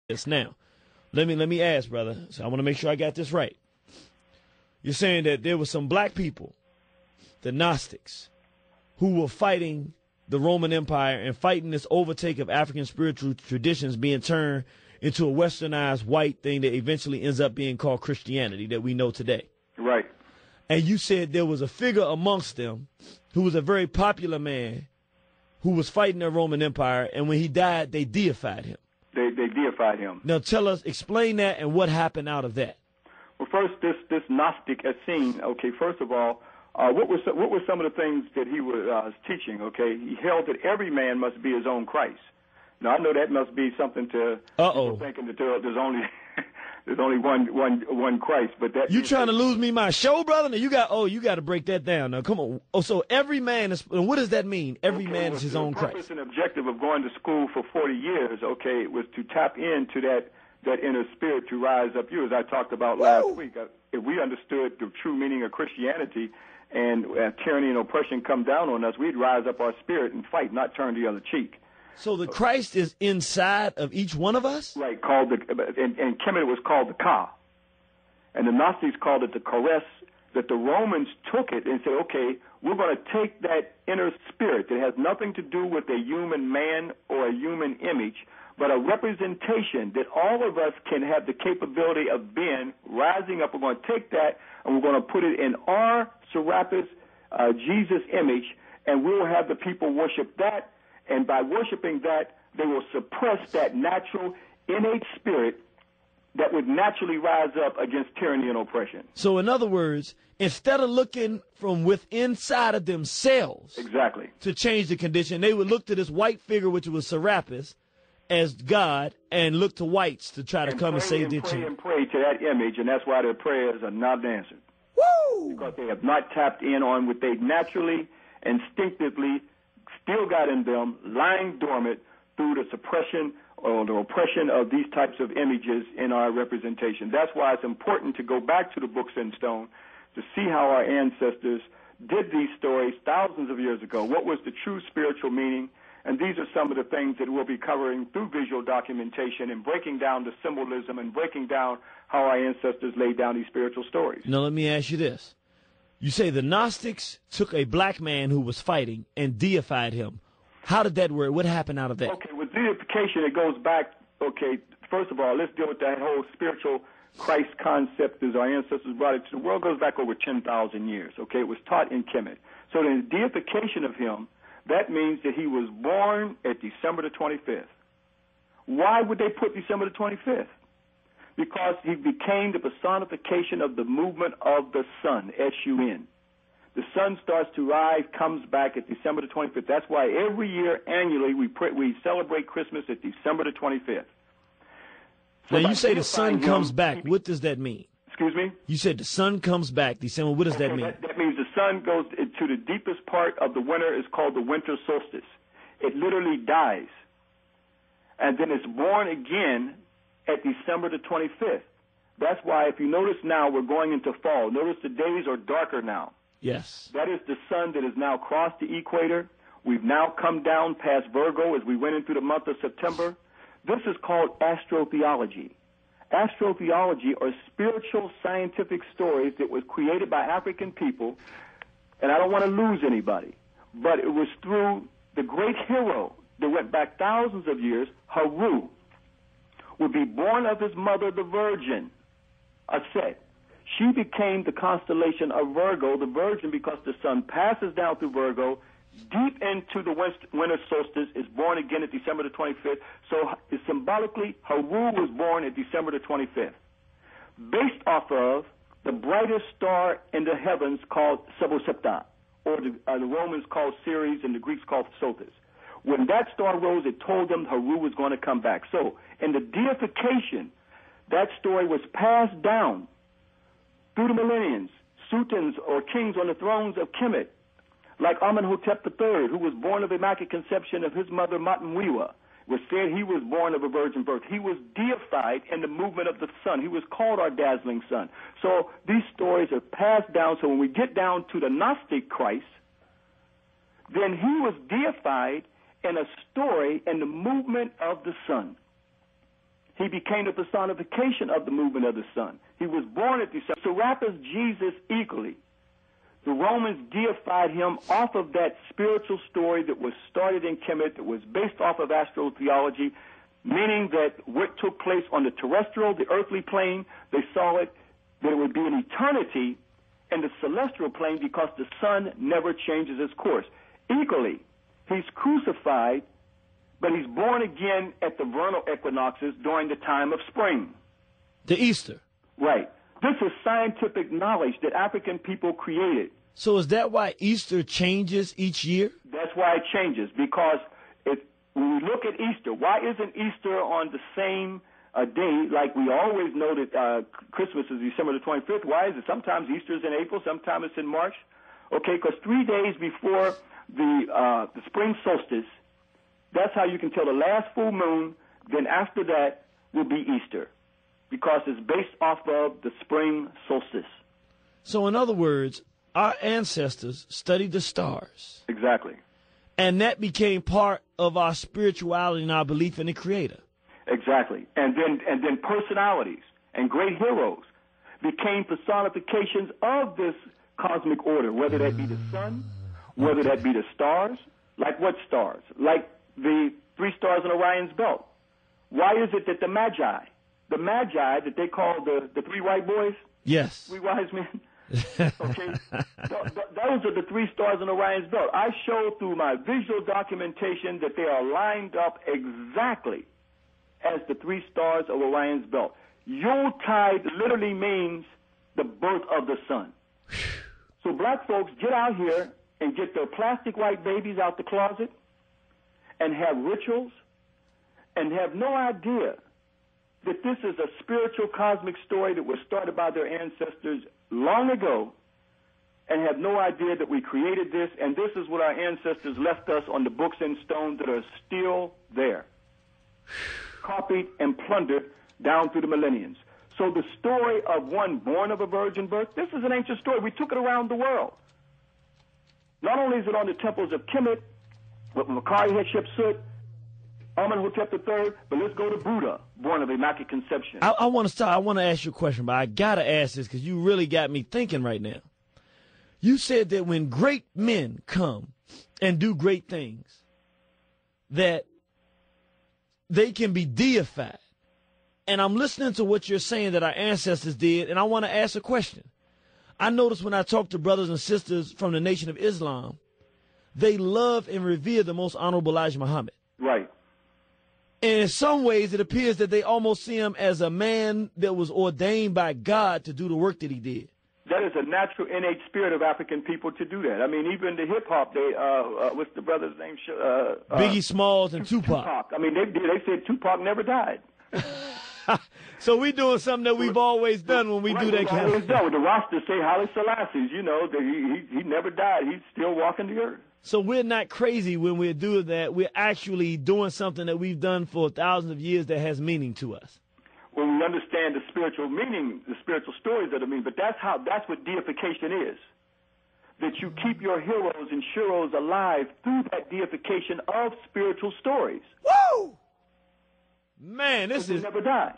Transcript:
this now. Let me ask, brother. So I want to make sure I got this right. You're saying that there were some black people, the Gnostics, who were fighting the Roman Empire and fighting this overtake of African spiritual traditions being turned into a westernized white thing that eventually ends up being called Christianity that we know today. Right. And you said there was a figure amongst them who was a very popular man who was fighting the Roman Empire, and when he died, they deified him. They deified him. Now tell us, explain that and what happened out of that. Well, first, this Gnostic Essene, okay, first of all, what were some of the things that he was teaching, okay? He held that every man must be his own Christ. Now, I know that must be something to people thinking that there's only there's only one Christ, but that you trying to lose me my show, brother? Now you got to break that down. Now come on. Oh, so every man is. What does that mean? Every man is his own Christ. The purpose and objective of going to school for 40 years, okay, was to tap into that inner spirit to rise up you, as I talked about last week. If we understood the true meaning of Christianity and tyranny and oppression come down on us, we'd rise up our spirit and fight, not turn the other cheek. So the Christ is inside of each one of us? Right, called in Kemet it was called the Ka. And the Gnostics called it the Charis, that the Romans took it and said, okay, we're going to take that inner spirit that has nothing to do with a human man or a human image, but a representation that all of us can have the capability of being, rising up. We're going to take that and we're going to put it in our Serapis Jesus image, and we'll have the people worship that. And by worshiping that, they will suppress that natural, innate spirit that would naturally rise up against tyranny and oppression. So in other words, instead of looking from within inside of themselves exactly to change the condition, they would look to this white figure, which was Serapis, as God, and look to whites to try to come and save their children. And pray to that image, and that's why their prayers are not answered. Woo! Because they have not tapped in on what they naturally, instinctively still got in them, lying dormant through the suppression or the oppression of these types of images in our representation. That's why it's important to go back to the books in stone to see how our ancestors did these stories thousands of years ago. What was the true spiritual meaning? And these are some of the things that we'll be covering through visual documentation and breaking down the symbolism and breaking down how our ancestors laid down these spiritual stories. Now let me ask you this. You say the Gnostics took a black man who was fighting and deified him. How did that work? What happened out of that? Okay, with deification, it goes back, okay, first of all, let's deal with that whole spiritual Christ concept as our ancestors brought it to the world. It goes back over 10,000 years, okay? It was taught in Kemet. So the deification of him, that means that he was born at December the 25th. Why would they put December the 25th? Because he became the personification of the movement of the sun, S-U-N. The sun starts to rise, comes back at December the 25th. That's why every year, annually, we celebrate Christmas at December the 25th. So now, you say the sun comes back. What does that mean? Excuse me? You said the sun comes back December. What does that mean? That means the sun goes to the deepest part of the winter. It's called the winter solstice. It literally dies. And then it's born again at December the 25th. That's why, if you notice now, we're going into fall. Notice the days are darker now. Yes. That is the sun that has now crossed the equator. We've now come down past Virgo as we went into the month of September. This is called astrotheology. Astrotheology are spiritual scientific stories that was created by African people, and I don't want to lose anybody, but it was through the great hero that went back thousands of years, Haru, would be born of his mother, the Virgin, Aset. She became the constellation of Virgo, the Virgin, because the sun passes down through Virgo, deep into the winter solstice, is born again at December the 25th. So symbolically, Haru was born at December the 25th, based off of the brightest star in the heavens called Sebosepta, or the Romans called Ceres and the Greeks called Sothis. When that star rose, it told them Haru was going to come back. So in the deification, that story was passed down through the millenniums, sultans or kings on the thrones of Kemet, like Amenhotep III, who was born of Immaculate Conception of his mother Matunwiwa. It was said he was born of a virgin birth. He was deified in the movement of the sun. He was called our dazzling sun. So these stories are passed down. So when we get down to the Gnostic Christ, then he was deified in a story in the movement of the sun. He became the personification of the movement of the sun. He was born at December. So wrap as Jesus equally. The Romans deified him off of that spiritual story that was started in Kemet, that was based off of astrotheology, meaning that what took place on the terrestrial, the earthly plane, they saw it, that it would be an eternity in the celestial plane because the sun never changes its course. Equally, he's crucified, but he's born again at the vernal equinoxes during the time of spring. The Easter. Right. This is scientific knowledge that African people created. So is that why Easter changes each year? That's why it changes, because when we look at Easter, why isn't Easter on the same day, like we always know that Christmas is December the 25th? Why is it? Sometimes Easter is in April, sometimes it's in March. Okay, because 3 days before the spring solstice, that's how you can tell the last full moon. Then after that will be Easter, because it's based off of the spring solstice. So in other words, our ancestors studied the stars. Exactly. And that became part of our spirituality and our belief in the Creator. Exactly. And then personalities and great heroes became personifications of this cosmic order, whether that be the sun, whether that be the stars. Like what stars? Like the 3 stars in Orion's belt. Why is it that the Magi that they call the 3 white boys? Yes. 3 wise men? Okay, those are the 3 stars in Orion's belt. I show through my visual documentation that they are lined up exactly as the 3 stars of Orion's belt. Yuletide literally means the birth of the sun. So black folks, get out here and get their plastic white babies out the closet and have rituals and have no idea that this is a spiritual cosmic story that was started by their ancestors long ago, and have no idea that we created this, and this is what our ancestors left us on the books and stones that are still there, copied and plundered down through the millenniums. So the story of one born of a virgin birth, this is an ancient story. We took it around the world. Not only is it on the temples of Kemet, with Makari Hatshepsut, Amenhotep III, but let's go to Buddha, born of Immaculate Conception. I want to start. I want to ask you a question, but I got to ask this because you really got me thinking right now. You said that when great men come and do great things, that they can be deified. And I'm listening to what you're saying that our ancestors did, and I want to ask a question. I notice when I talk to brothers and sisters from the Nation of Islam, they love and revere the most honorable Elijah Muhammad. Right. And in some ways, it appears that they almost see him as a man that was ordained by God to do the work that he did. That is a natural, innate spirit of African people to do that. I mean, even the hip-hop, what's the brother's name? Biggie Smalls and Tupac. I mean, they said Tupac never died. So we're doing something that we've always done when we do that kind of thing. The Rasta say Haile Selassie, you know, that he never died. He's still walking the earth. So we're not crazy when we're doing that. We're actually doing something that we've done for thousands of years that has meaning to us. When we understand the spiritual meaning, the spiritual stories that are meaning, but that's what deification is. That you keep your heroes and sheroes alive through that deification of spiritual stories. Woo! Man, this is never die.